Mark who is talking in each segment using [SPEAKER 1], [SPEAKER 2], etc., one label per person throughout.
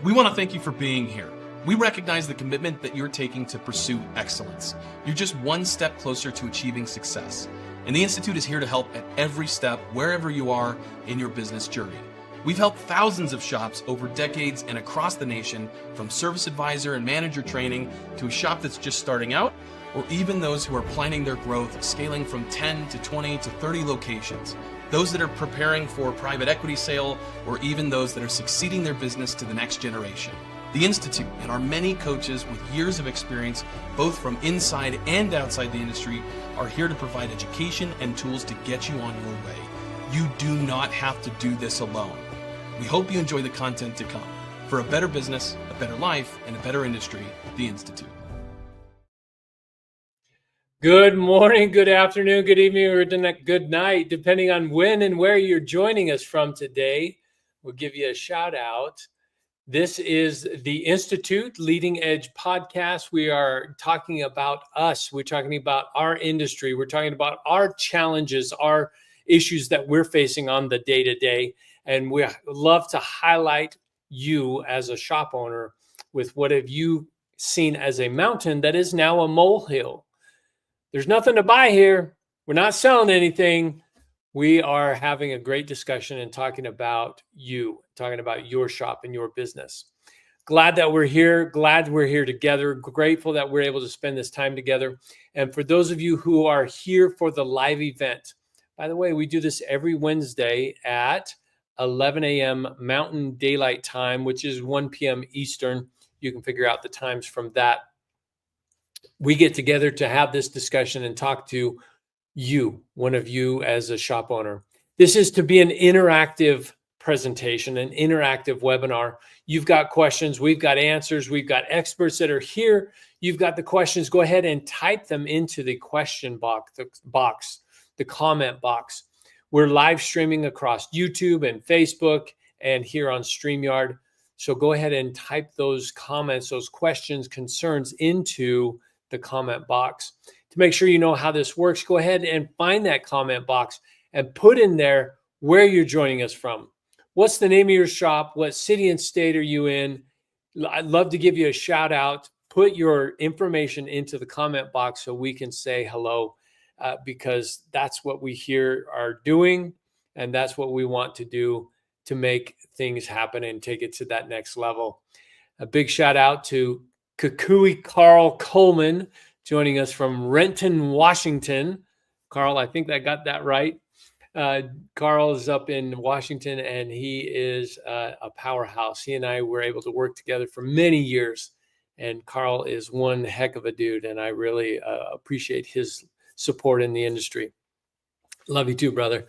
[SPEAKER 1] We want to thank you for being here. We recognize the commitment that you're taking to pursue excellence. You're just one step closer to achieving success. And the Institute is here to help at every step, wherever you are in your business journey. We've helped thousands of shops over decades and across the nation, from service advisor and manager training to a shop that's just starting out, or even those who are planning their growth, scaling from 10 to 20 to 30 locations. Those that are preparing for private equity sale, or even those that are succeeding their business to the next generation. The Institute and our many coaches with years of experience, both from inside and outside the industry, are here to provide education and tools to get you on your way. You do not have to do this alone. We hope you enjoy the content to come. For a better business, a better life, and a better industry, the Institute.
[SPEAKER 2] Good morning, good afternoon, good evening, or good night, depending on when and where you're joining us from today. We'll give you a shout out. This is the Institute Leading Edge podcast. We are talking about us. We're talking about our industry. We're talking about our challenges, our issues that we're facing on the day-to-day. And we love to highlight you as a shop owner with what have you seen as a mountain that is now a molehill. There's nothing to buy here. We're not selling anything. We are having a great discussion and talking about you, talking about your shop and your business. Glad that we're here. Glad we're here together. Grateful that we're able to spend this time together. And for those of you who are here for the live event, by the way, we do this every Wednesday at 11 a.m. Mountain Daylight Time, which is 1 p.m. Eastern. You can figure out the times from that. We get together to have this discussion and talk to you, one of you as a shop owner. This is to be an interactive presentation, an interactive webinar. You've got questions, we've got answers, we've got experts that are here. You've got the questions. Go ahead and type them into the question box, the comment box. We're live streaming across YouTube and Facebook and here on StreamYard. So go ahead and type those comments, those questions, concerns into the comment box. To make sure you know how this works, go ahead and find that comment box and put in there where you're joining us from. What's the name of your shop? What city and state are you in? I'd love to give you a shout out. Put your information into the comment box so we can say hello, because that's what we here are doing, and that's what we want to do to make things happen and take it to that next level. A big shout out to Kukui Carl Coleman, joining us from Renton, Washington. Carl, I think I got that right. Carl is up in Washington, and he is a powerhouse. He and I were able to work together for many years, and Carl is one heck of a dude, and I really appreciate his support in the industry. Love you too, brother.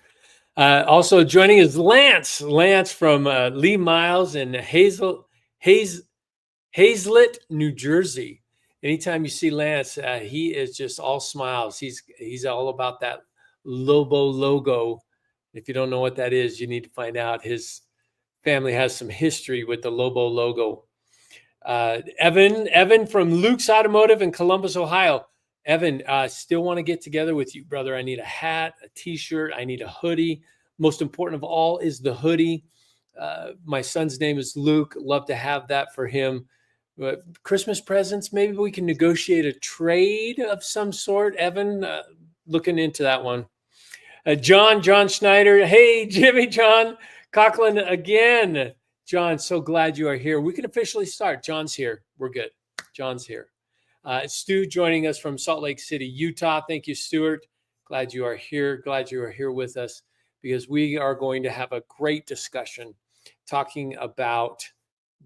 [SPEAKER 2] Also joining is Lance from Lee Miles in Hazlet, New Jersey. Anytime you see Lance, he is just all smiles. He's all about that Lobo logo. If you don't know what that is, you need to find out. His family has some history with the Lobo logo. Evan from Luke's Automotive in Columbus, Ohio. Evan, still want to get together with you, brother. I need a hat, a t-shirt. I need a hoodie. Most important of all is the hoodie. My son's name is Luke. Love to have that for him. But Christmas presents, maybe we can negotiate a trade of some sort. Evan, looking into that one. John Schneider. Hey, Jimmy, John Coughlin again. John, so glad you are here. We can officially start. John's here. We're good. John's here. Stu joining us from Salt Lake City, Utah. Thank you, Stuart. Glad you are here. Glad you are here with us, because we are going to have a great discussion talking about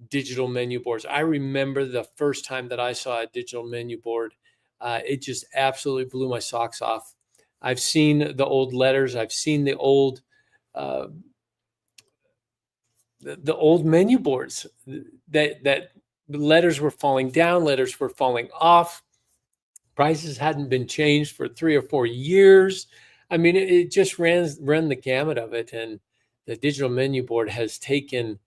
[SPEAKER 2] digital menu boards. I remember the first time that I saw a digital menu board. It just absolutely blew my socks off. I've seen the old letters. I've seen the old menu boards that letters were falling down, letters were falling off. Prices hadn't been changed for 3 or 4 years. I mean, it just ran the gamut of it. And the digital menu board has taken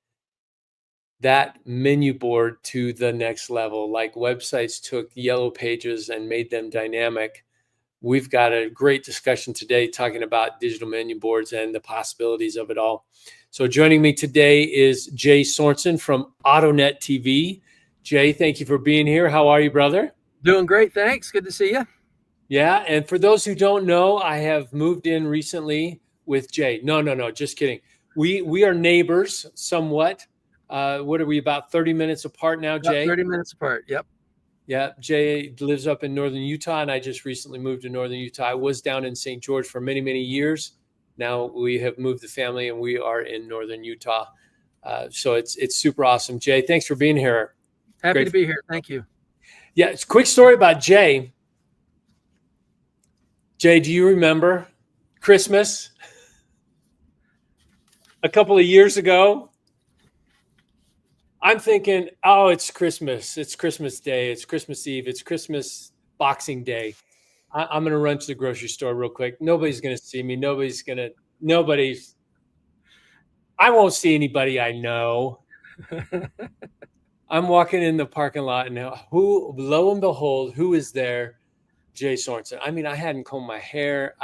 [SPEAKER 2] that menu board to the next level. Like websites took yellow pages and made them dynamic. We've got a great discussion today talking about digital menu boards and the possibilities of it all. So joining me today is Jay Sorensen from AutoNetTV. Jay, thank you for being here. How are you, brother?
[SPEAKER 3] Doing great, thanks. Good to see you.
[SPEAKER 2] Yeah, and for those who don't know, I have moved in recently with Jay. No, just kidding. We are neighbors somewhat. What are we, about 30 minutes apart now,
[SPEAKER 3] About
[SPEAKER 2] Jay?
[SPEAKER 3] 30 minutes apart, yep.
[SPEAKER 2] Yeah, Jay lives up in northern Utah, and I just recently moved to northern Utah. I was down in St. George for many, many years. Now we have moved the family, and we are in northern Utah. So it's super awesome. Jay, thanks for being here.
[SPEAKER 3] Happy to be here. Thank you.
[SPEAKER 2] Yeah, it's a quick story about Jay. Jay, do you remember Christmas a couple of years ago? I'm thinking, oh, it's Christmas. It's Christmas Day. It's Christmas Eve. It's Christmas Boxing Day. I'm going to run to the grocery store real quick. Nobody's going to see me. I won't see anybody I know. I'm walking in the parking lot, and lo and behold, who is there? Jay Sorensen. I mean, I hadn't combed my hair.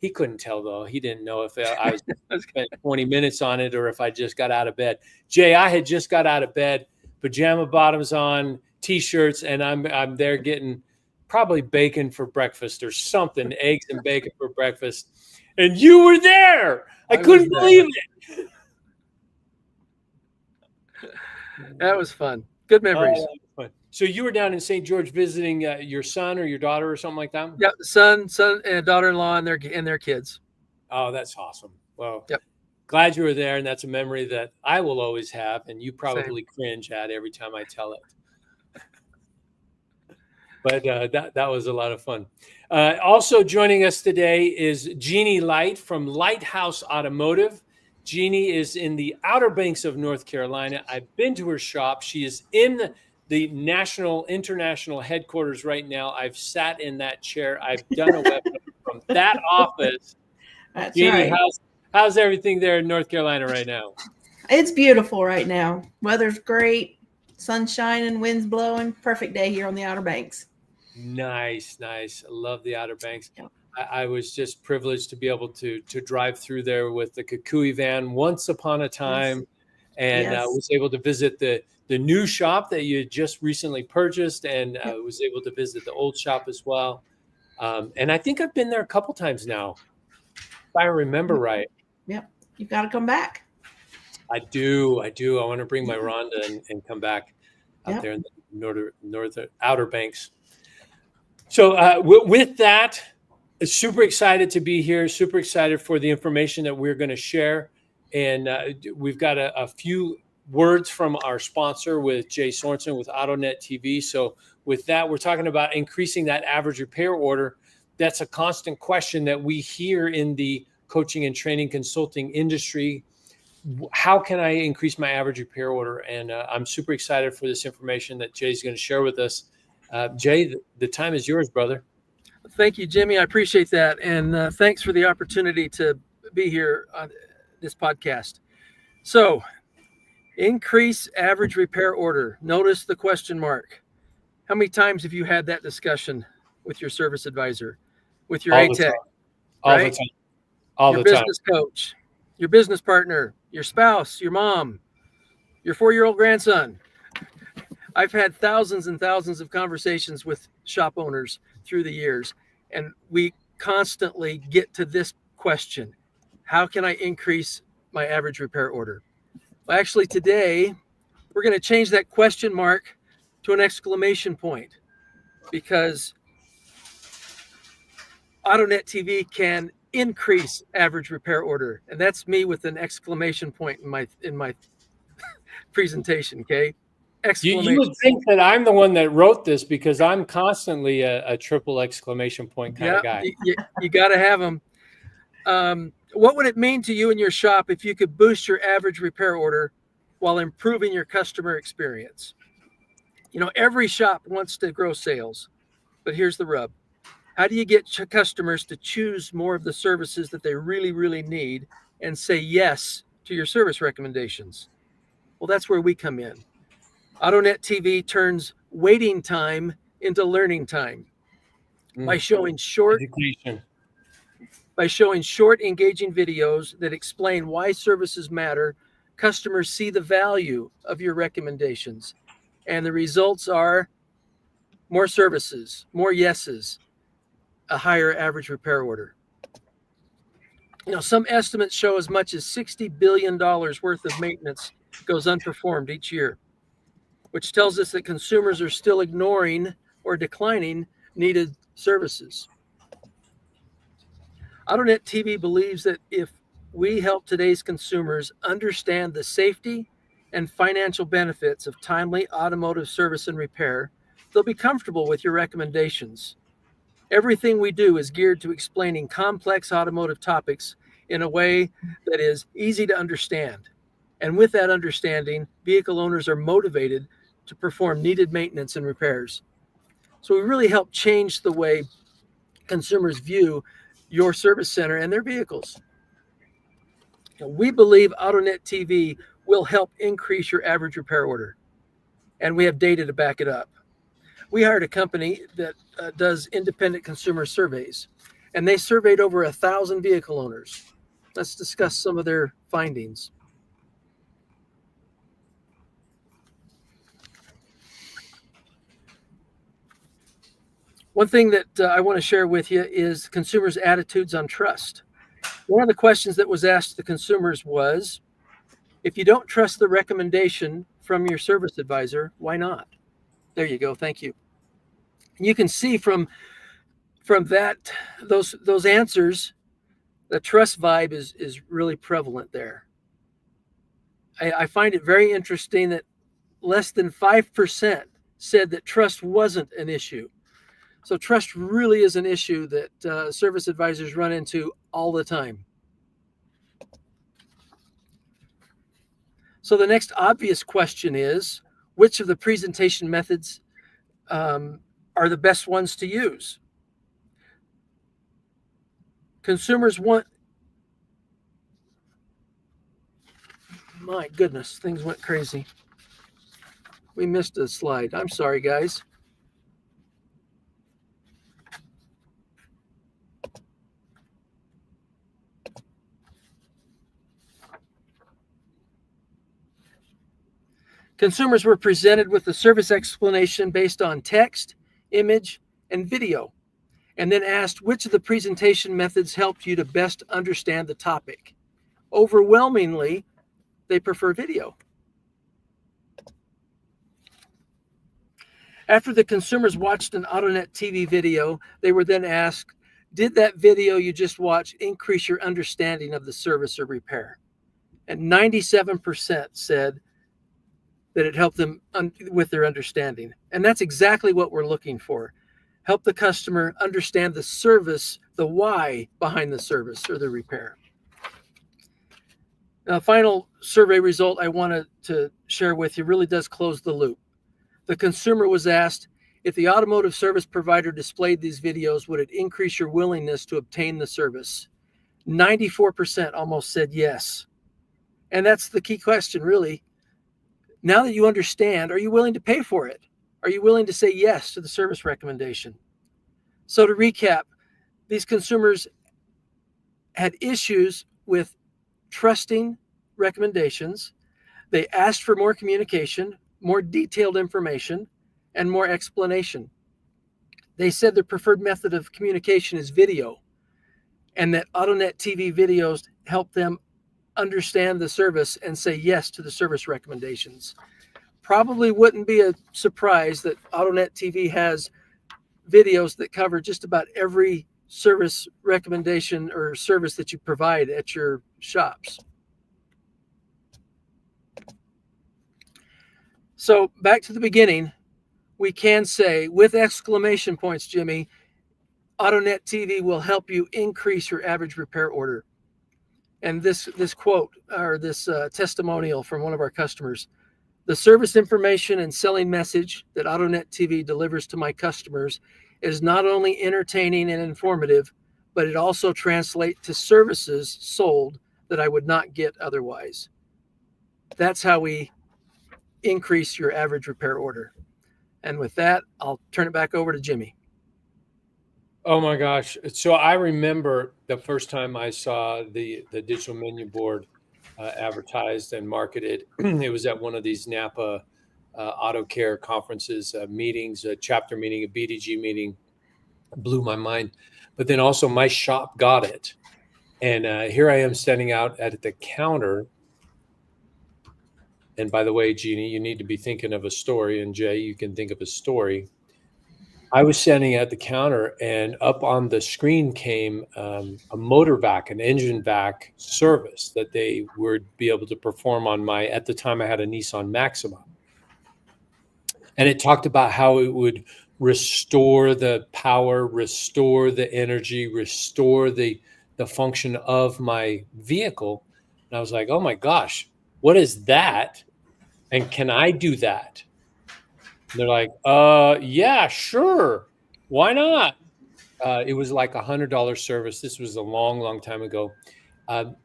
[SPEAKER 2] He couldn't tell, though. He didn't know if I was spent 20 minutes on it or if I just got out of bed. Jay, I had just got out of bed, pajama bottoms on, T-shirts, and I'm there getting probably bacon for breakfast or something, eggs and bacon for breakfast. And you were there. I couldn't believe it.
[SPEAKER 3] That was fun. Good memories.
[SPEAKER 2] So you were down in St. George visiting your son or your daughter or something like that?
[SPEAKER 3] Yeah, son, and daughter-in-law and their kids.
[SPEAKER 2] Oh, that's awesome. Well,
[SPEAKER 3] yep.
[SPEAKER 2] Glad you were there, and that's a memory that I will always have, and you probably cringe at every time I tell it. But that was a lot of fun. Also joining us today is Jeannie Light from Lighthouse Automotive. Jeannie is in the Outer Banks of North Carolina. I've been to her shop. She is in the international headquarters right now. I've sat in that chair. I've done a webinar from that office.
[SPEAKER 4] That's
[SPEAKER 2] Jeannie,
[SPEAKER 4] right.
[SPEAKER 2] How's everything there in North Carolina right now?
[SPEAKER 4] It's beautiful right now. Weather's great. Sun's shining, wind's blowing. Perfect day here on the Outer Banks.
[SPEAKER 2] Nice. I love the Outer Banks.
[SPEAKER 4] Yep.
[SPEAKER 2] I was just privileged to be able to drive through there with the Kukui van once upon a time. Yes. And was able to visit the new shop that you just recently purchased, and was able to visit the old shop as well. And I think I've been there a couple times now, if I remember right.
[SPEAKER 4] Yep. You've got to come back.
[SPEAKER 2] I do. I want to bring my Rhonda and come back out there in the northern Outer Banks. So with that, super excited to be here. Super excited for the information that we're going to share. And we've got a few words from our sponsor with Jay Sorensen with AutoNetTV. So with that, we're talking about increasing that average repair order. That's a constant question that we hear in the coaching and training consulting industry. How can I increase my average repair order? And I'm super excited for this information that Jay's going to share with us. Jay, the time is yours, brother.
[SPEAKER 3] Thank you, Jimmy. I appreciate that. And thanks for the opportunity to be here on this podcast. So, increase average repair order. Notice the question mark. How many times have you had that discussion with your service advisor, with your ATEC,
[SPEAKER 2] all the time,
[SPEAKER 3] your business coach, your business partner, your spouse, your mom, your 4-year-old grandson? I've had thousands and thousands of conversations with shop owners through the years, and we constantly get to this question: how can I increase my average repair order? Well, actually, today we're going to change that question mark to an exclamation point, because AutoNetTV can increase average repair order, and that's me with an exclamation point in my presentation. Okay, exclamation.
[SPEAKER 2] You would think that I'm the one that wrote this, because I'm constantly a triple exclamation point kind of guy.
[SPEAKER 3] You got to have them. What would it mean to you in your shop if you could boost your average repair order while improving your customer experience? You know, every shop wants to grow sales, but here's the rub. How do you get customers to choose more of the services that they really, really need and say yes to your service recommendations? Well, that's where we come in. AutoNetTV turns waiting time into learning time by showing short By showing short, engaging videos that explain why services matter, customers see the value of your recommendations. And the results are more services, more yeses, a higher average repair order. Some estimates show as much as $60 billion worth of maintenance goes unperformed each year, which tells us that consumers are still ignoring or declining needed services. AutoNetTV believes that if we help today's consumers understand the safety and financial benefits of timely automotive service and repair, they'll be comfortable with your recommendations. Everything we do is geared to explaining complex automotive topics in a way that is easy to understand. And with that understanding, vehicle owners are motivated to perform needed maintenance and repairs. So we really help change the way consumers view your service center and their vehicles. We believe AutoNetTV will help increase your average repair order, and we have data to back it up. We hired a company that does independent consumer surveys, and they surveyed over 1,000 vehicle owners. Let's discuss some of their findings. One thing that I want to share with you is consumers' attitudes on trust. One of the questions that was asked to consumers was, if you don't trust the recommendation from your service advisor, why not? There you go. Thank you. And you can see from that those answers, the trust vibe is really prevalent there. I find it very interesting that less than 5% said that trust wasn't an issue. So trust really is an issue that service advisors run into all the time. So the next obvious question is, which of the presentation methods are the best ones to use? Consumers want, my goodness, things went crazy. We missed a slide. I'm sorry, guys. Consumers were presented with the service explanation based on text, image, and video, and then asked which of the presentation methods helped you to best understand the topic. Overwhelmingly, they prefer video. After the consumers watched an AutoNetTV video, they were then asked, did that video you just watched increase your understanding of the service or repair? And 97% said that it helped them with their understanding. And that's exactly what we're looking for. Help the customer understand the service, the why behind the service or the repair. Now, final survey result I wanted to share with you really does close the loop. The consumer was asked, if the automotive service provider displayed these videos, would it increase your willingness to obtain the service? 94% almost said yes. And that's the key question, really. Now that you understand, are you willing to pay for it? Are you willing to say yes to the service recommendation? So to recap, these consumers had issues with trusting recommendations. They asked for more communication, more detailed information, and more explanation. They said their preferred method of communication is video, and that AutoNetTV videos help them understand the service and say yes to the service recommendations. Probably wouldn't be a surprise that AutoNetTV has videos that cover just about every service recommendation or service that you provide at your shops. So back to the beginning, we can say with exclamation points, Jimmy, AutoNetTV will help you increase your average repair order. And this quote, or this testimonial from one of our customers, the service information and selling message that AutoNetTV delivers to my customers is not only entertaining and informative, but it also translates to services sold that I would not get otherwise. That's how we increase your average repair order. And with that, I'll turn it back over to Jimmy.
[SPEAKER 2] Oh my gosh. So I remember the first time I saw the digital menu board advertised and marketed. It was at one of these Napa auto care conferences, meetings, a chapter meeting, a BDG meeting. Blew my mind. But then also my shop got it. And here I am standing out at the counter. And by the way, Jeannie, you need to be thinking of a story. And Jay, you can think of a story. I was standing at the counter, and up on the screen came a motor vac, an engine vac service that they would be able to perform on my, at the time I had a Nissan Maxima. And it talked about how it would restore the power, restore the energy, restore the function of my vehicle. And I was like, oh my gosh, what is that? And can I do that? And they're like, yeah, sure. Why not? It was like $100 service. This was a long, long time ago.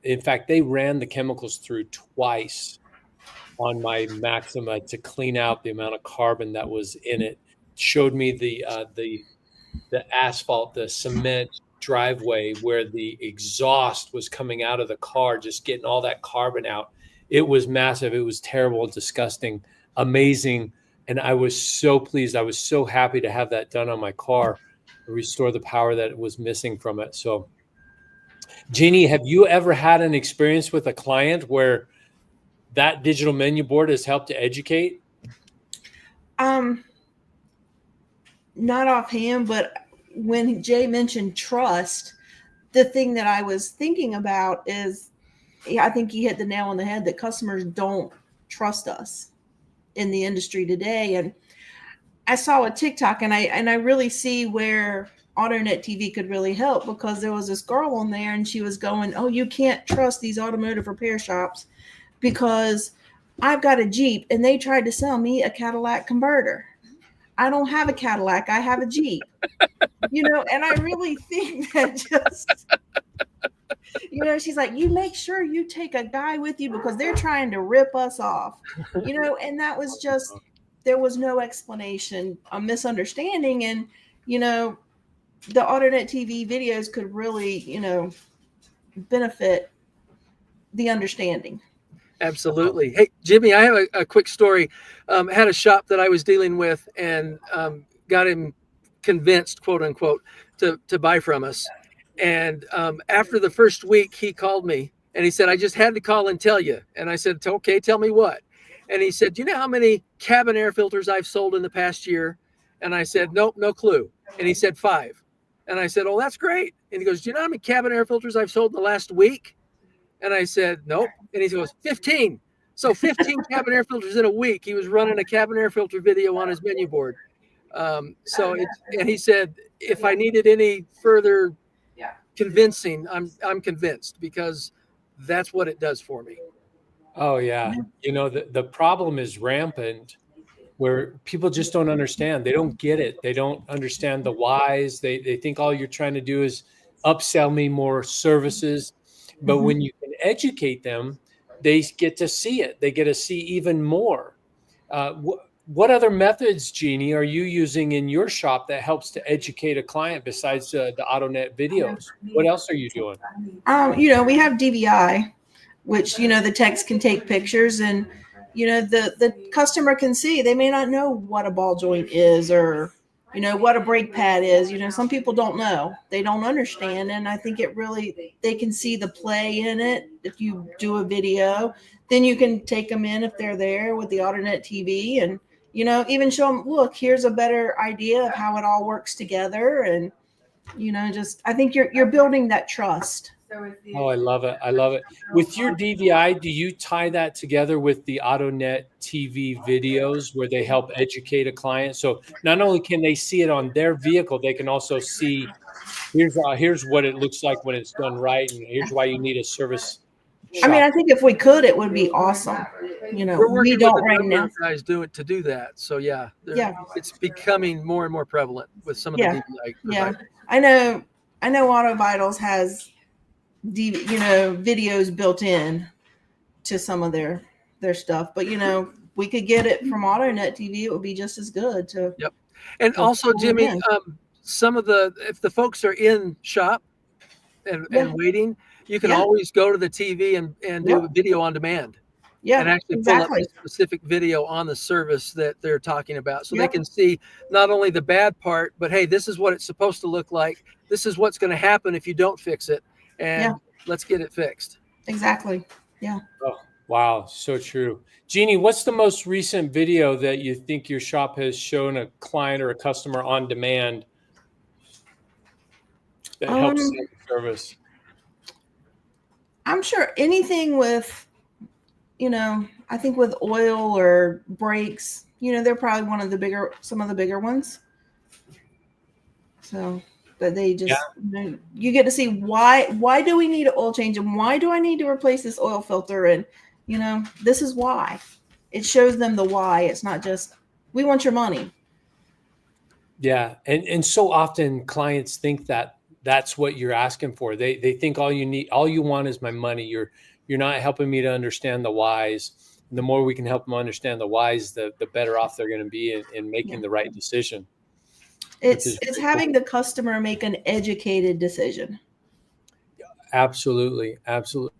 [SPEAKER 2] In fact, they ran the chemicals through twice on my Maxima to clean out the amount of carbon that was in it. Showed me the asphalt, the cement driveway where the exhaust was coming out of the car, just getting all that carbon out. It was massive. It was terrible, disgusting, amazing. And I was so pleased. I was so happy to have that done on my car, to restore the power that was missing from it. So, Jeannie, have you ever had an experience with a client where that digital menu board has helped to educate?
[SPEAKER 4] Not offhand, but when Jay mentioned trust, the thing that I was thinking about is, I think he hit the nail on the head, that customers don't trust us in the industry today. And I saw a TikTok, and I really see where AutoNetTV could really help, because there was this girl on there and she was going, oh, you can't trust these automotive repair shops because I've got a Jeep and they tried to sell me a Cadillac converter. I don't have a Cadillac. I have a Jeep, and I really think that just, she's like, you make sure you take a guy with you because they're trying to rip us off, and that was just, there was no explanation, a misunderstanding. And, the AutoNetTV videos could really, benefit the understanding.
[SPEAKER 3] Absolutely. Hey, Jimmy, I have a quick story. Had a shop that I was dealing with, and got him convinced, quote unquote, to buy from us. And after the first week, he called me and he said, I just had to call and tell you. And I said, okay, tell me what. And he said, do you know how many cabin air filters I've sold in the past year? And I said, nope, no clue. And he said 5. And I said, oh, that's great. And he goes, do you know how many cabin air filters I've sold in the last week? And I said, nope. And he goes, 15. So 15 cabin air filters in a week. He was running a cabin air filter video on his menu board. And he said, if I needed any further convincing, I'm convinced, because that's what it does for me.
[SPEAKER 2] Oh yeah. The problem is rampant, where people just don't understand. They don't get it. They don't understand the whys. They think all you're trying to do is upsell me more services. But when you can educate them, they get to see it. They get to see even more. What other methods, Jeannie, are you using in your shop that helps to educate a client besides the AutoNet videos? What else are you doing?
[SPEAKER 4] We have DVI, which, the techs can take pictures, and, the customer can see. They may not know what a ball joint is, or, what a brake pad is. Some people don't know. They don't understand. And I think they can see the play in it. If you do a video, then you can take them in if they're there with the AutoNetTV, and, even show them, look, here's a better idea of how it all works together. And, I think you're building that trust.
[SPEAKER 2] Oh, I love it. I love it. With your DVI, do you tie that together with the AutoNetTV videos where they help educate a client? So not only can they see it on their vehicle, they can also see, here's what it looks like when it's done right, and here's why you need a service shop.
[SPEAKER 4] I think if we could, it would be awesome.
[SPEAKER 3] We're working
[SPEAKER 4] we don't
[SPEAKER 3] with a
[SPEAKER 4] right
[SPEAKER 3] number
[SPEAKER 4] now.
[SPEAKER 3] of guys to do that. So yeah, it's becoming more and more prevalent with some of the DVI.
[SPEAKER 4] Yeah, I know Auto Vitals has videos built in to some of their stuff, but we could get it from AutoNetTV. It would be just as good to.
[SPEAKER 3] Yep. And also, Jimmy, if the folks are in shop and waiting, you can always go to the TV and do a video on demand.
[SPEAKER 4] Yeah,
[SPEAKER 3] and actually pull up the specific video on the service that they're talking about. So they can see not only the bad part, but hey, this is what it's supposed to look like. This is what's going to happen if you don't fix it. And let's get it fixed.
[SPEAKER 4] Exactly. Yeah.
[SPEAKER 2] Oh, wow. So true. Jeannie, what's the most recent video that you think your shop has shown a client or a customer on demand that helps the service?
[SPEAKER 4] I'm sure anything with, I think with oil or brakes, they're probably some of the bigger ones. So, but they just, you get to see why do we need an oil change, and why do I need to replace this oil filter? And, this is why. It shows them the why. It's not just, we want your money.
[SPEAKER 2] Yeah. And so often clients think that that's what you're asking for. They think all you want is my money. You're not helping me to understand the whys. And the more we can help them understand the whys, the better off they're going to be in making the right decision.
[SPEAKER 4] It's having the customer make an educated decision.
[SPEAKER 2] Absolutely. Absolutely.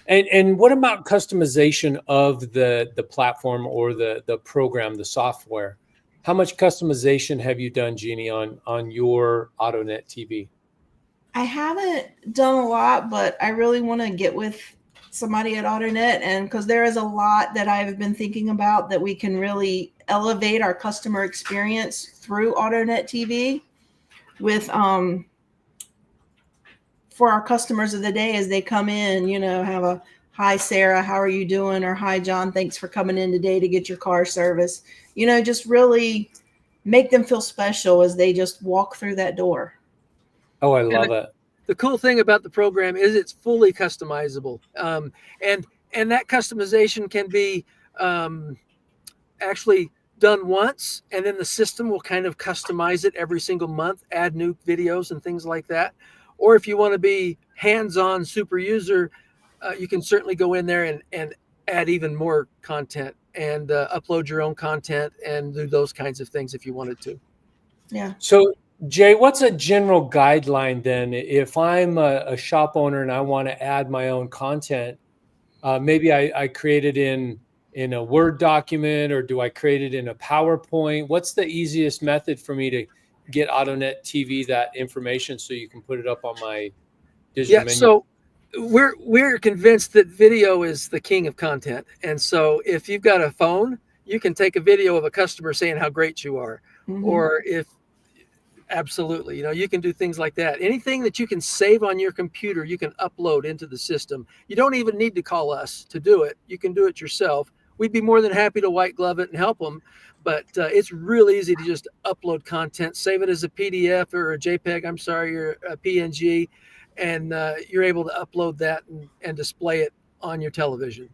[SPEAKER 2] And what about customization of the platform or the program, the software? How much customization have you done, Jeannie, on your AutoNetTV?
[SPEAKER 4] I haven't done a lot, but I really want to get with somebody at AutoNet, and because there is a lot that I've been thinking about that we can really elevate our customer experience through AutoNetTV with for our customers of the day as they come in, have a hi Sarah, how are you doing? Or hi John, thanks for coming in today to get your car service. Just really make them feel special as they just walk through that door.
[SPEAKER 2] Oh, I love it.
[SPEAKER 3] The cool thing about the program is it's fully customizable. And that customization can be actually done once, and then the system will kind of customize it every single month, add new videos and things like that. Or if you want to be hands-on super user, you can certainly go in there and add even more content and upload your own content and do those kinds of things if you wanted to.
[SPEAKER 4] Yeah.
[SPEAKER 2] So Jay, what's a general guideline then? If I'm a shop owner and I want to add my own content, maybe I create it in a Word document, or do I create it in a PowerPoint? What's the easiest method for me to get AutoNetTV that information so you can put it up on my digital menu?
[SPEAKER 3] So we're convinced that video is the king of content. And so if you've got a phone, you can take a video of a customer saying how great you are. Mm-hmm. Or absolutely, you can do things like that. Anything that you can save on your computer, you can upload into the system. You don't even need to call us to do it. You can do it yourself. We'd be more than happy to white glove it and help them. But it's real easy to just upload content, save it as a PDF or a JPEG, or a PNG, and you're able to upload that and display it on your television.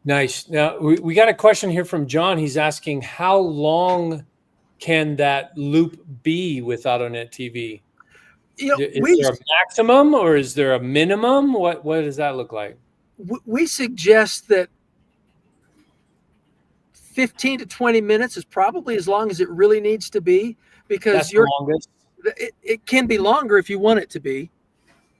[SPEAKER 2] Nice. Now, we got a question here from John. He's asking, how long can that loop be with AutoNetTV? Is there a maximum or is there a minimum? What does that look like?
[SPEAKER 3] We suggest that 15 to 20 minutes is probably as long as it really needs to be, because
[SPEAKER 2] longest.
[SPEAKER 3] It can be longer if you want it to be.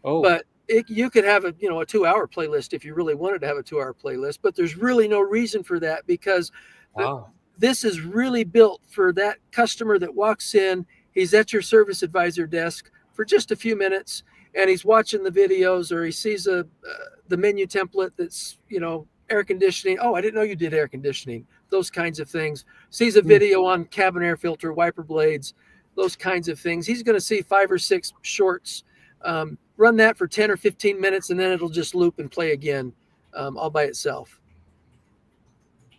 [SPEAKER 2] Oh,
[SPEAKER 3] but you could have a 2-hour playlist if you really wanted to have a 2-hour playlist, but there's really no reason for that, because this is really built for that customer that walks in. He's at your service advisor desk for just a few minutes, and he's watching the videos, or he sees the menu template that's, air conditioning. Oh, I didn't know you did air conditioning. Those kinds of things. Sees a video on cabin air filter, wiper blades, those kinds of things. He's going to see 5 or 6 shorts. Run that for 10 or 15 minutes, and then it'll just loop and play again all by itself.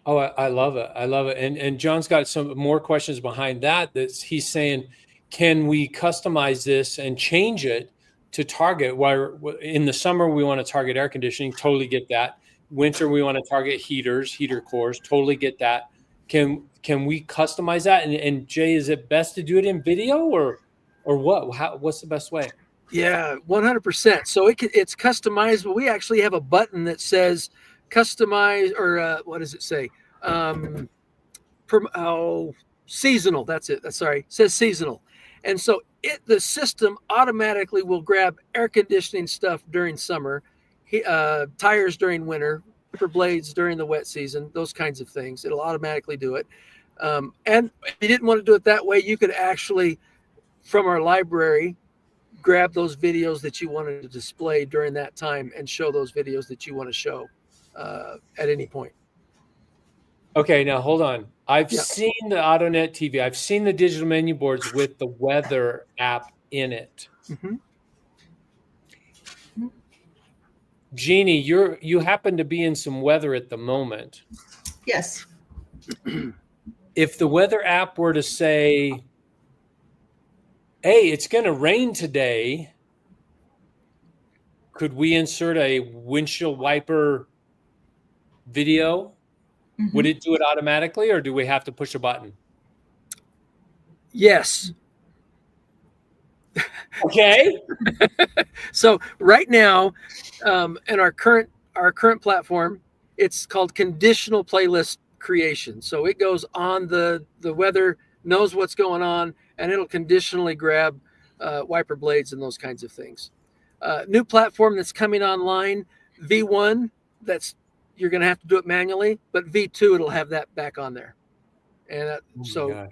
[SPEAKER 2] Oh, I love it. I love it. And John's got some more questions behind that. He's saying, can we customize this and change it to target? While in the summer, we want to target air conditioning. Totally get that. Winter, we want to target heater cores. Totally get that. Can we customize that? And Jay, is it best to do it in video or what? What's the best way?
[SPEAKER 3] Yeah, 100%. So it's customizable. We actually have a button that says customize, or what does it say? Seasonal. That's it. It says seasonal. And so the system automatically will grab air conditioning stuff during summer, tires during winter, wiper blades during the wet season, those kinds of things. It'll automatically do it. And if you didn't want to do it that way, you could actually, from our library, grab those videos that you wanted to display during that time and show those videos that you want to show at any point.
[SPEAKER 2] Okay, now hold on. I've seen the AutoNetTV. I've seen the digital menu boards with the weather app in it.
[SPEAKER 3] Mm-hmm.
[SPEAKER 2] Jeannie, you happen to be in some weather at the moment.
[SPEAKER 4] Yes.
[SPEAKER 2] If the weather app were to say, hey, it's going to rain today, could we insert a windshield wiper video?
[SPEAKER 4] Mm-hmm.
[SPEAKER 2] Would it do it automatically, or do we have to push a button?
[SPEAKER 3] Yes.
[SPEAKER 2] Okay.
[SPEAKER 3] So right now, in our current platform, it's called conditional playlist creation. So it goes on the weather, knows what's going on, and it'll conditionally grab wiper blades and those kinds of things. New platform that's coming online, V1, you're going to have to do it manually, but V2, it'll have that back on there. And so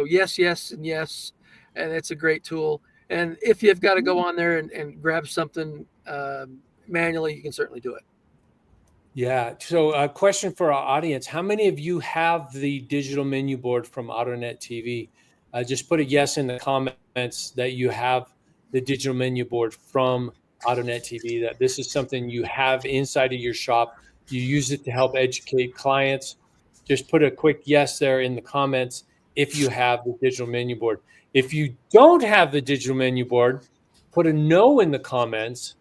[SPEAKER 3] yes, and yes. And it's a great tool. And if you've got to go on there and grab something manually, you can certainly do it. Yeah.
[SPEAKER 2] So a question for our audience. How many of you have the digital menu board from AutoNetTV? Just put a yes in the comments that you have the digital menu board from AutoNetTV, that this is something you have inside of your shop. You use it to help educate clients. Just put a quick yes there in the comments if you have the digital menu board. If you don't have the digital menu board, put a no in the comments.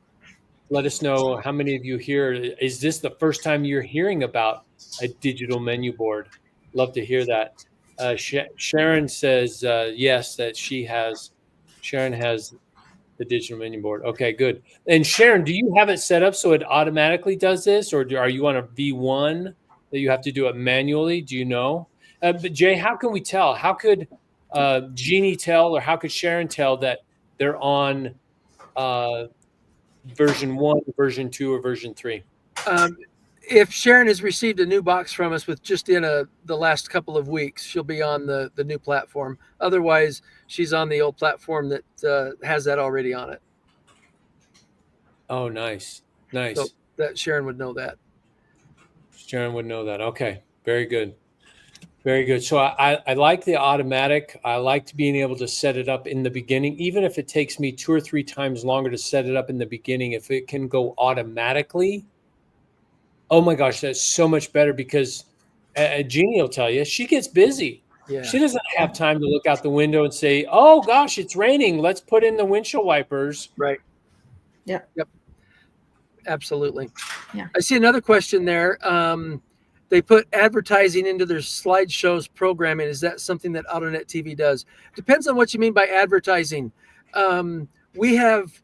[SPEAKER 2] Let us know how many of you here. Is this the first time you're hearing about a digital menu board? Love to hear that. Sharon says yes, that Sharon has the digital menu board. Okay, good. And Sharon, do you have it set up so it automatically does this, or are you on a V1 that you have to do it manually? Do you know? But Jay, how can we tell? How could Jeannie tell, or how could Sharon tell that they're on version 1, version 2, or version 3?
[SPEAKER 3] If Sharon has received a new box from us with just in the last couple of weeks, she'll be on the new platform. Otherwise, she's on the old platform that has that already on it.
[SPEAKER 2] Oh, nice.
[SPEAKER 3] So that Sharon would know that.
[SPEAKER 2] Sharon would know that. Okay, very good. Very good. So I like the automatic. I like being able to set it up in the beginning, even if it takes me 2 or 3 times longer to set it up in the beginning. If it can go automatically, oh my gosh, that's so much better, because Jeannie will tell you, she gets busy. Yeah. She doesn't have time to look out the window and say, oh gosh, it's raining, let's put in the windshield wipers.
[SPEAKER 3] Right.
[SPEAKER 4] Yeah.
[SPEAKER 3] Yep. Absolutely.
[SPEAKER 4] Yeah.
[SPEAKER 3] I see another question there. They put advertising into their slideshows programming. Is that something that AutoNetTV does? Depends on what you mean by advertising. We have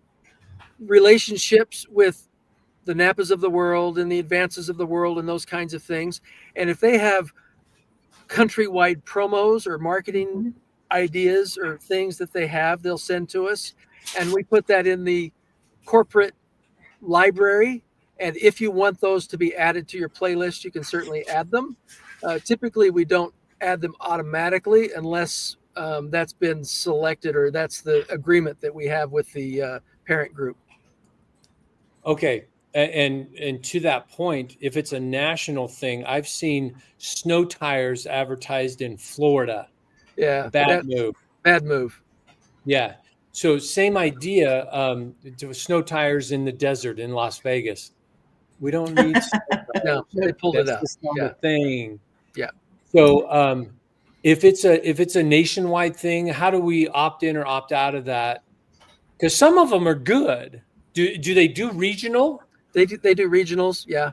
[SPEAKER 3] relationships with the Napas of the world and the Advances of the world and those kinds of things. And if they have countrywide promos or marketing ideas or things that they have, they'll send to us. And we put that in the corporate library. And if you want those to be added to your playlist, you can certainly add them. Typically, we don't add them automatically unless that's been selected, or that's the agreement that we have with the parent group.
[SPEAKER 2] Okay. And to that point, if it's a national thing, I've seen snow tires advertised in Florida.
[SPEAKER 3] Yeah.
[SPEAKER 2] Bad move.
[SPEAKER 3] Bad move.
[SPEAKER 2] Yeah. So same idea, snow tires in the desert in Las Vegas. We don't need
[SPEAKER 3] no, they pulled it out.
[SPEAKER 2] That's not a thing.
[SPEAKER 3] Yeah.
[SPEAKER 2] So if it's a nationwide thing, how do we opt in or opt out of that? Because some of them are good. Do they do regional?
[SPEAKER 3] They do regionals. Yeah.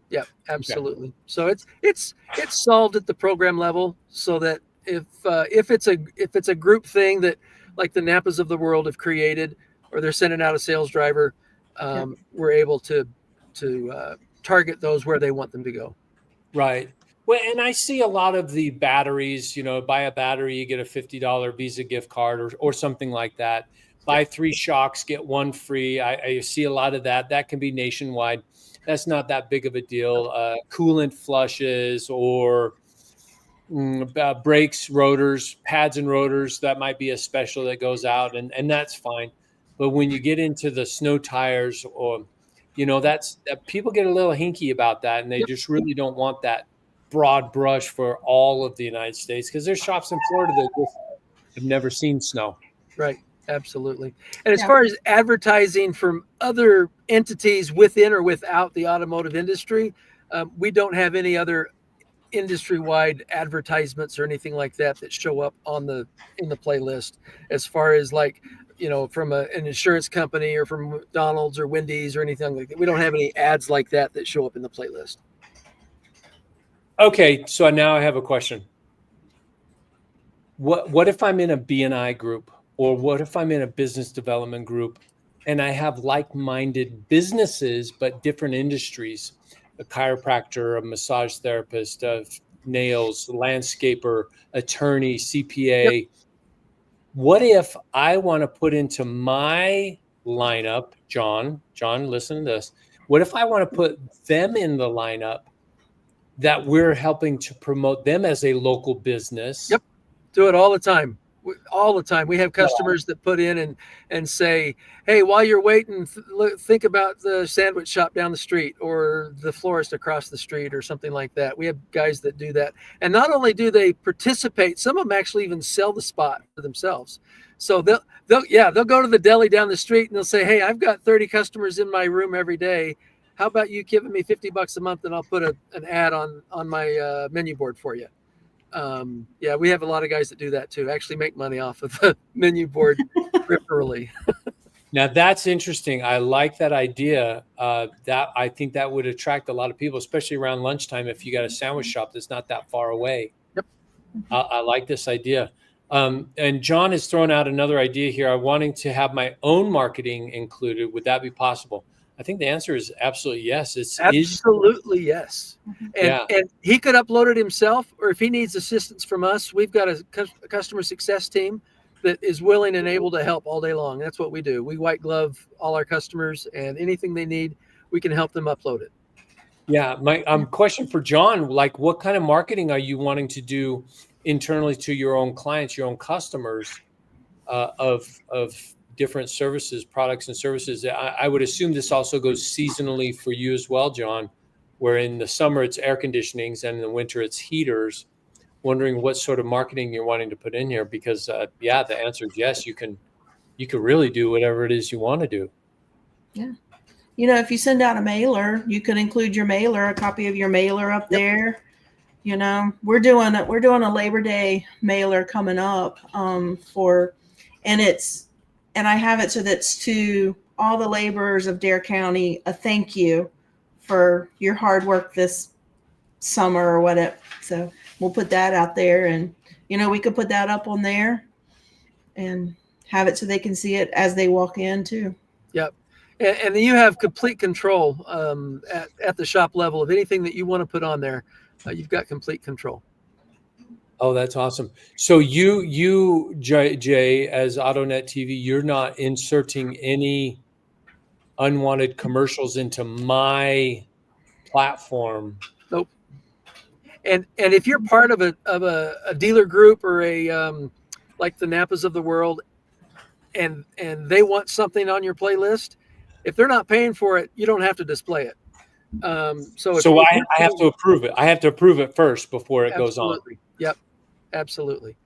[SPEAKER 3] Yeah, absolutely. Okay. So it's solved at the program level, so that if it's a group thing that, like the Napas of the world have created, or they're sending out a sales driver, we're able to target those where they want them to go.
[SPEAKER 2] Right. Well, and I see a lot of the batteries, buy a battery, you get a $50 Visa gift card or something like that. Buy 3 shocks, get 1 free. I see a lot of that. That can be nationwide. That's not that big of a deal. Coolant flushes or brakes, rotors, pads and rotors, that might be a special that goes out, and that's fine. But when you get into the snow tires or, that people get a little hinky about that, and they just really don't want that broad brush for all of the United States because there's shops in Florida that just have never seen snow.
[SPEAKER 3] Right. Absolutely. And as far as advertising from other entities within or without the automotive industry, we don't have any other industry-wide advertisements or anything like that show up in the playlist. As far as from an insurance company or from McDonald's or Wendy's or anything like that, we don't have any ads like that show up in the playlist.
[SPEAKER 2] Okay, so now I have a question. What if I'm in a B&I group, or what if I'm in a business development group and I have like-minded businesses but different industries? A chiropractor, a massage therapist, nails, landscaper, attorney, CPA. Yep. What if I want to put into my lineup, John, listen to this. What if I want to put them in the lineup that we're helping to promote them as a local business?
[SPEAKER 3] Yep. Do it all the time. All the time. We have customers that put in and say, hey, while you're waiting, think about the sandwich shop down the street or the florist across the street or something like that. We have guys that do that. And not only do they participate, some of them actually even sell the spot for themselves. So they'll go to the deli down the street and they'll say, hey, I've got 30 customers in my room every day. How about you giving me $50 a month and I'll put an ad on my menu board for you. We have a lot of guys that do that too, actually make money off of the menu board early.
[SPEAKER 2] Now that's interesting. I like that idea. That I think that would attract a lot of people, especially around lunchtime. If you got a sandwich shop that's not that far away.
[SPEAKER 3] Yep.
[SPEAKER 2] I like this idea. And John has thrown out another idea here. I'm wanting to have my own marketing included. Would that be possible? I think the answer is absolutely yes. It's
[SPEAKER 3] absolutely yes. And he could upload it himself, or if he needs assistance from us, we've got a customer success team that is willing and able to help all day long. That's what we do. We white glove all our customers, and anything they need, we can help them upload it.
[SPEAKER 2] Yeah. My question for John, what kind of marketing are you wanting to do internally to your own clients, your own customers of different services, products and services? I would assume this also goes seasonally for you as well, John, where in the summer it's air conditionings and in the winter it's heaters. Wondering what sort of marketing you're wanting to put in here, because the answer is yes, you can really do whatever it is you want to do.
[SPEAKER 4] Yeah. If you send out a mailer, you can include your mailer, a copy of your mailer up there. We're doing a Labor Day mailer coming up and I have it so that's to all the laborers of Dare County, a thank you for your hard work this summer or whatever. So we'll put that out there, and we could put that up on there and have it so they can see it as they walk in too.
[SPEAKER 3] Yep. And you have complete control at the shop level of anything that you want to put on there. You've got complete control.
[SPEAKER 2] Oh, that's awesome. So you, Jay, as AutoNetTV, you're not inserting any unwanted commercials into my platform.
[SPEAKER 3] Nope. And if you're part of a dealer group or a like the Napas of the world, and they want something on your playlist, if they're not paying for it, you don't have to display it. So
[SPEAKER 2] I have to approve it. I have to approve it first before it goes on.
[SPEAKER 3] Yep. Absolutely.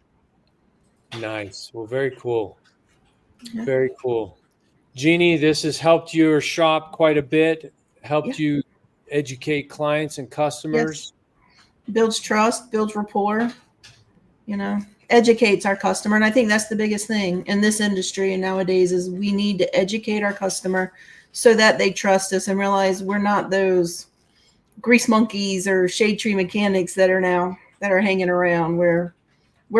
[SPEAKER 2] Nice. Well, very cool. Very cool. Jeannie, this has helped your shop quite a bit, helped you educate clients and customers.
[SPEAKER 4] Yes. Builds trust, builds rapport, educates our customer. And I think that's the biggest thing in this industry and nowadays is we need to educate our customer so that they trust us and realize we're not those grease monkeys or shade tree mechanics that are hanging around. We're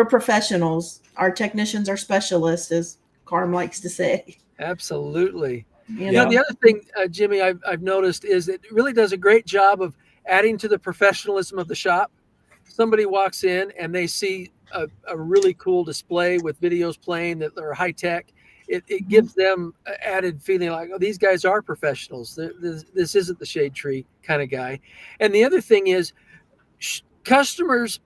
[SPEAKER 4] professionals. Our technicians are specialists, as Carm likes to say.
[SPEAKER 3] Absolutely. The other thing, Jimmy, I've noticed is it really does a great job of adding to the professionalism of the shop. somebody walks in and they see a really cool display with videos playing that are high tech, it gives them an added feeling like, oh, these guys are professionals. This isn't the shade tree kind of guy. And the other thing is, customers,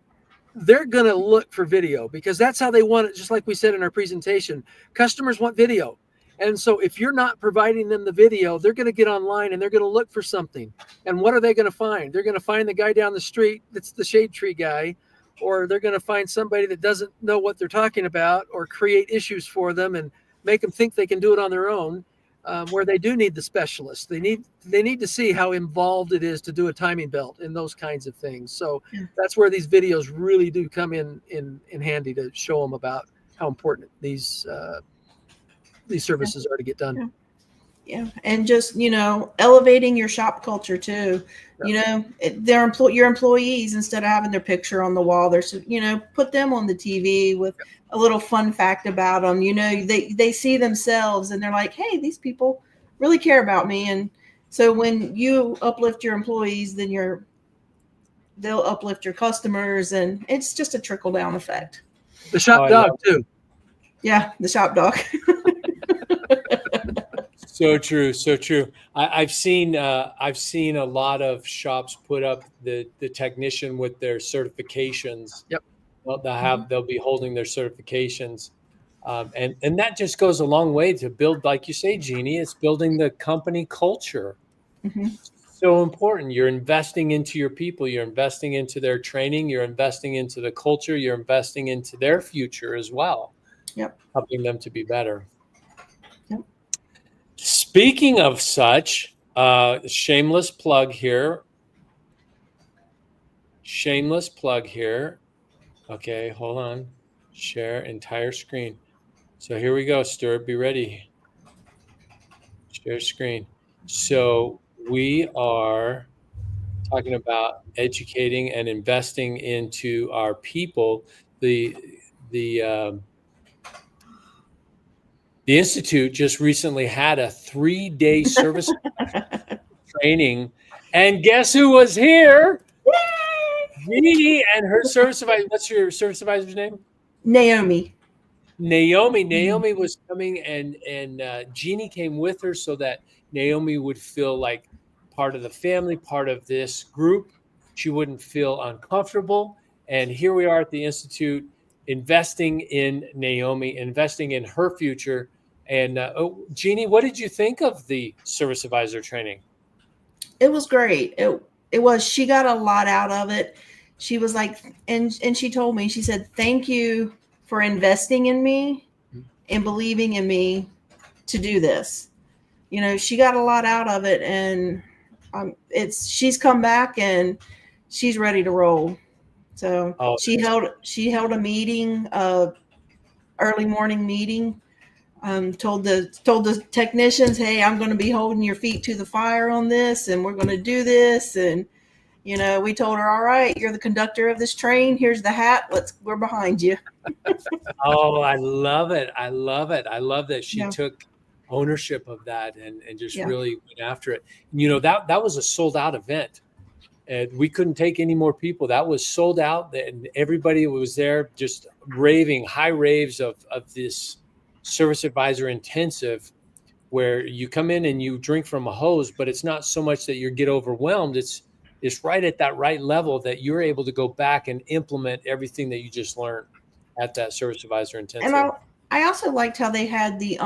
[SPEAKER 3] they're going to look for video because that's how they want it. Just like we said in our presentation, customers want video. And so if you're not providing them the video, they're going to get online and they're going to look for something. And what are they going to find? They're going to find the guy down the street that's the shade tree guy, or they're going to find somebody that doesn't know what they're talking about or create issues for them and make them think they can do it on their own, where they do need the specialist. They need to see how involved it is to do a timing belt and those kinds of things. So that's where these videos really do come in handy to show them about how important these services are to get done.
[SPEAKER 4] Yeah. And just, elevating your shop culture too. They're your employees, instead of having their picture on the wall, there's, put them on the TV with a little fun fact about them. They see themselves and they're like, hey, these people really care about me. And so when you uplift your employees, then they'll uplift your customers, and it's just a trickle down effect.
[SPEAKER 3] The shop dog too.
[SPEAKER 4] Yeah. The shop dog.
[SPEAKER 2] So true, so true. I've seen a lot of shops put up the technician with their certifications.
[SPEAKER 3] Yep.
[SPEAKER 2] Well, they'll be holding their certifications, and that just goes a long way to build, like you say, Jeannie. It's building the company culture.
[SPEAKER 4] Mm-hmm.
[SPEAKER 2] So important. You're investing into your people. You're investing into their training. You're investing into the culture. You're investing into their future as well.
[SPEAKER 4] Yep.
[SPEAKER 2] Helping them to be better.
[SPEAKER 4] Yep.
[SPEAKER 2] Speaking of such, shameless plug here. Shameless plug here. Okay, hold on. Share entire screen. So here we go, Stuart. Be ready. Share screen. So we are talking about educating and investing into our people. The Institute just recently had a 3-day service training, and guess who was here? Jeannie and her service advisor. What's your service advisor's name?
[SPEAKER 4] Naomi.
[SPEAKER 2] Naomi was coming, and Jeannie came with her so that Naomi would feel like part of the family, part of this group. She wouldn't feel uncomfortable. And here we are at the Institute, investing in Naomi, investing in her future. And Jeannie, what did you think of the service advisor training?
[SPEAKER 4] It was great. It was. She got a lot out of it. She was like, and she told me, she said, thank you for investing in me and believing in me to do this. She got a lot out of it, and she's come back and she's ready to roll. So she held a meeting, early morning meeting. Told the technicians, hey, I'm going to be holding your feet to the fire on this, and we're going to do this. And we told her, all right, you're the conductor of this train. Here's the hat. We're behind you.
[SPEAKER 2] Oh, I love it. I love that she took ownership of that and just really went after it. That was a sold out event, and we couldn't take any more people. That was sold out, and everybody was there just raving, high raves of this service advisor intensive, where you come in and you drink from a hose, but it's not so much that you get overwhelmed. It's right at that right level that you're able to go back and implement everything that you just learned at that service advisor intensive.
[SPEAKER 4] And I also liked how they had the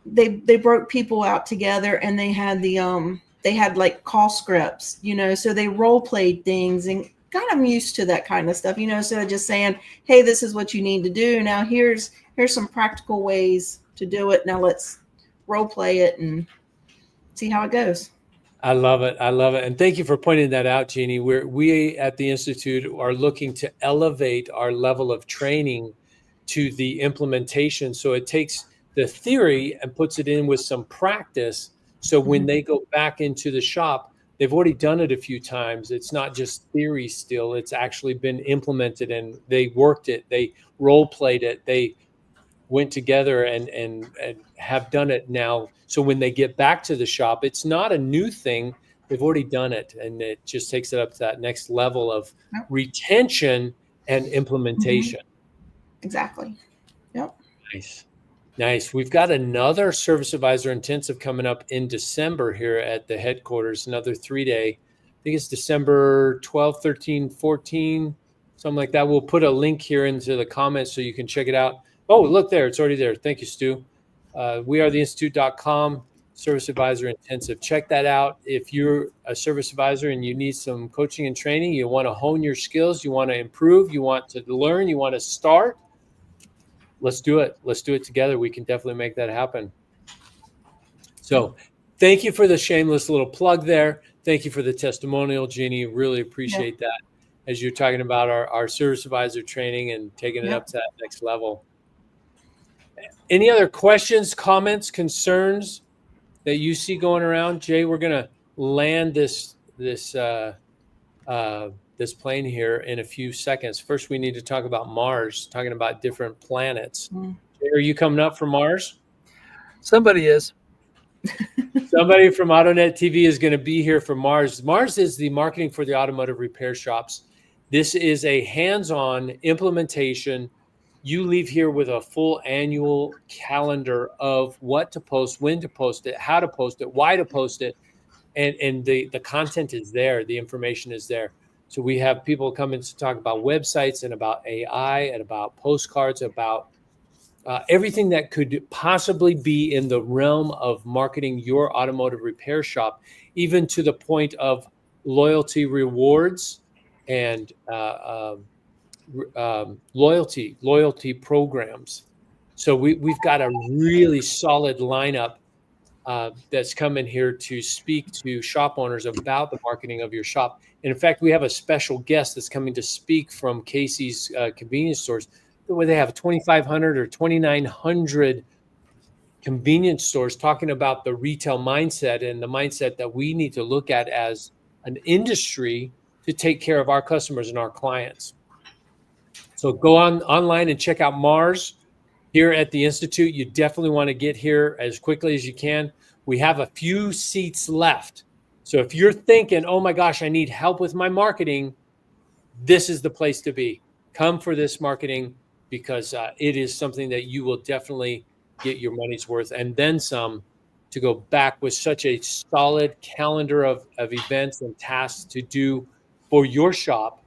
[SPEAKER 4] they broke people out together, and they had they had like call scripts, so they role played things and got them used to that kind of stuff, instead of just saying, hey, this is what you need to do. Now here's some practical ways to do it. Now let's role play it and see how it goes.
[SPEAKER 2] I love it. And thank you for pointing that out, Jeannie. We at the Institute are looking to elevate our level of training to the implementation. So it takes the theory and puts it in with some practice. So when they go back into the shop, they've already done it a few times. It's not just theory still. It's actually been implemented, and they worked it. They role played it. They went together and have done it now. So when they get back to the shop, it's not a new thing. they've already done it, and it just takes it up to that next level of
[SPEAKER 4] Yep.
[SPEAKER 2] retention and implementation.
[SPEAKER 4] Exactly. Yep.
[SPEAKER 2] Nice. We've got another service advisor intensive coming up in December here at the headquarters, another 3-day. I think it's December 12, 13, 14, something like that. We'll put a link here into the comments so you can check it out. Oh, look there. It's already there. Thank you, Stu. wearetheinstitute.com, service advisor intensive. Check that out. If you're a service advisor and you need some coaching and training, you want to hone your skills, you want to improve, you want to learn, you want to start, let's do it. Let's do it together. We can definitely make that happen. So thank you for the shameless little plug there. Thank you for the testimonial, Jeannie. Really appreciate that as you're talking about our service advisor training and taking it up to that next level. Any other questions, comments, concerns that you see going around? Jay, we're going to land this plane here in a few seconds. First, we need to talk about Mars, talking about different planets. Jay, are you coming up for Mars?
[SPEAKER 3] Somebody is.
[SPEAKER 2] Somebody from AutoNetTV is going to be here for Mars. Mars is the marketing for the automotive repair shops. This is a hands-on implementation. You leave here with a full annual calendar of what to post, when to post it, how to post it, why to post it. And the content is there. The information is there. So we have people coming to talk about websites and about AI and about postcards, about everything that could possibly be in the realm of marketing your automotive repair shop, even to the point of loyalty rewards and loyalty programs. So we've got a really solid lineup that's coming here to speak to shop owners about the marketing of your shop. And in fact, we have a special guest that's coming to speak from Casey's convenience stores, where they have 2,500 or 2,900 convenience stores, talking about the retail mindset and the mindset that we need to look at as an industry to take care of our customers and our clients. So go online and check out Mars here at the Institute. You definitely want to get here as quickly as you can. We have a few seats left. So if you're thinking, oh my gosh, I need help with my marketing, this is the place to be. Come for this marketing, because it is something that you will definitely get your money's worth and then some, to go back with such a solid calendar of events and tasks to do for your shop.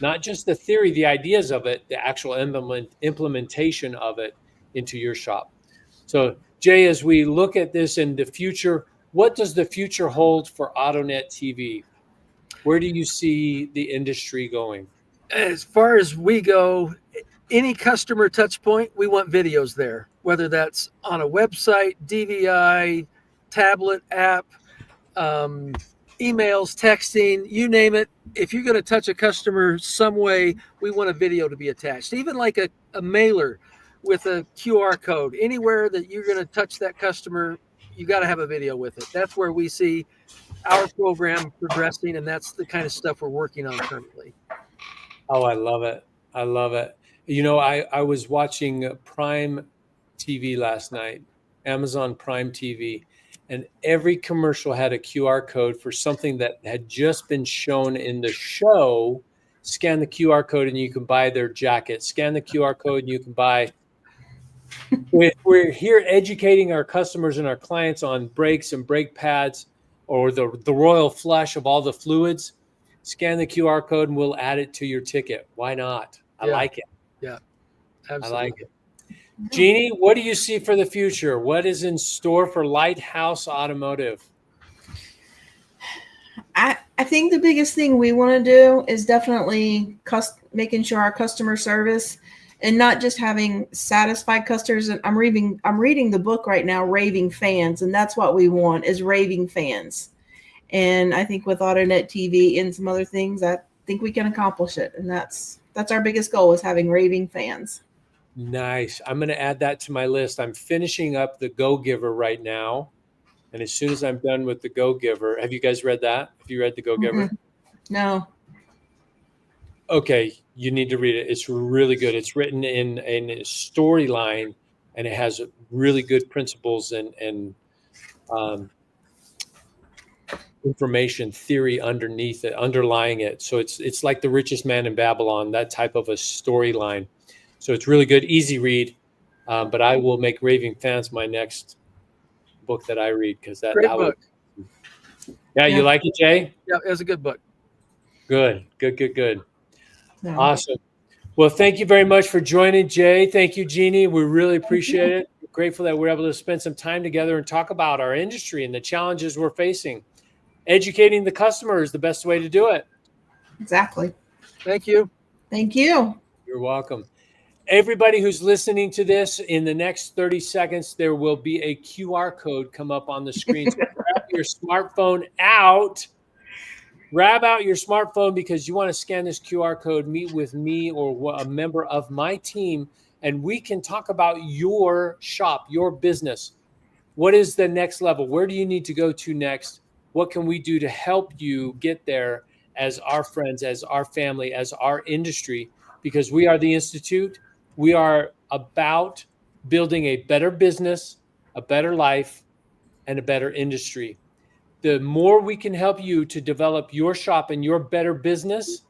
[SPEAKER 2] Not just the theory, the ideas of it, the actual implementation of it into your shop. So, Jay, as we look at this in the future, what does the future hold for AutoNetTV? Where do you see the industry going?
[SPEAKER 3] As far as we go, any customer touch point, we want videos there, whether that's on a website, DVI, tablet app, emails, texting, you name it. If you're going to touch a customer some way, we want a video to be attached. Even like a mailer with a QR code, anywhere that you're going to touch that customer, you got to have a video with it. That's where we see our program progressing, and that's the kind of stuff we're working on currently.
[SPEAKER 2] Oh, I love it. I love it. You know, I was watching Prime TV last night, Amazon Prime TV, and every commercial had a QR code for something that had just been shown in the show. Scan the QR code and you can buy their jacket. Scan the QR code and you can buy. We're here educating our customers and our clients on brakes and brake pads, or the royal flush of all the fluids. Scan the QR code and we'll add it to your ticket. Why not? I like it.
[SPEAKER 3] Yeah, absolutely.
[SPEAKER 2] I like it. Jeannie, what do you see for the future? What is in store for Lighthouse Automotive?
[SPEAKER 4] I think the biggest thing we want to do is definitely making sure our customer service, and not just having satisfied customers. And I'm reading the book right now, Raving Fans, and that's what we want, is raving fans. And I think with AutoNetTV and some other things, I think we can accomplish it. And that's our biggest goal, is having raving fans.
[SPEAKER 2] Nice. I'm going to add that to my list. I'm finishing up The Go-Giver right now. And as soon as I'm done with The Go-Giver, have you guys read that? Have you read The Go-Giver?
[SPEAKER 4] Mm-hmm. No.
[SPEAKER 2] Okay. You need to read it. It's really good. It's written in a storyline, and it has really good principles and information theory underneath it, underlying it. So it's like The Richest Man in Babylon, that type of a storyline. So it's really good, easy read. But I will make Raving Fans my next book that I read, because that
[SPEAKER 3] Great
[SPEAKER 2] that
[SPEAKER 3] book.
[SPEAKER 2] Yeah, you like it, Jay?
[SPEAKER 3] Yeah, it was a good book.
[SPEAKER 2] Good.
[SPEAKER 4] No.
[SPEAKER 2] Awesome. Well, thank you very much for joining, Jay. Thank you, Jeannie. We really appreciate it. We're grateful that we're able to spend some time together and talk about our industry and the challenges we're facing. Educating the customer is the best way to do it.
[SPEAKER 4] Exactly.
[SPEAKER 3] Thank you.
[SPEAKER 4] Thank you.
[SPEAKER 2] You're welcome. Everybody who's listening to this, in the next 30 seconds, there will be a QR code come up on the screen. So grab your smartphone out. Grab out your smartphone, because you want to scan this QR code, meet with me or a member of my team, and we can talk about your shop, your business. What is the next level? Where do you need to go to next? What can we do to help you get there as our friends, as our family, as our industry? Because we are the Institute. We are about building a better business, a better life, and a better industry. The more we can help you to develop your shop and your better business,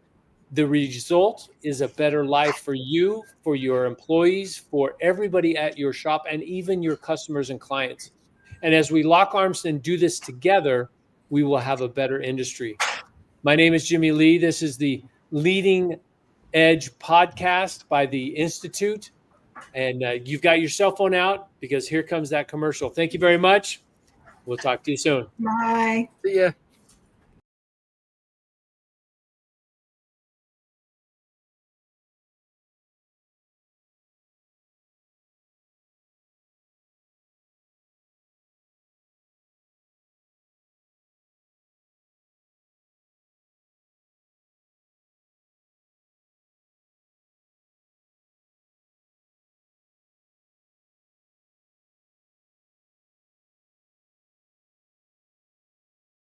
[SPEAKER 2] the result is a better life for you, for your employees, for everybody at your shop, and even your customers and clients. And as we lock arms and do this together, we will have a better industry. My name is Jimmy Lee. This is the Leading Edge podcast by the Institute. And you've got your cell phone out, because here comes that commercial. Thank you very much. We'll talk to you soon.
[SPEAKER 4] Bye.
[SPEAKER 3] See ya.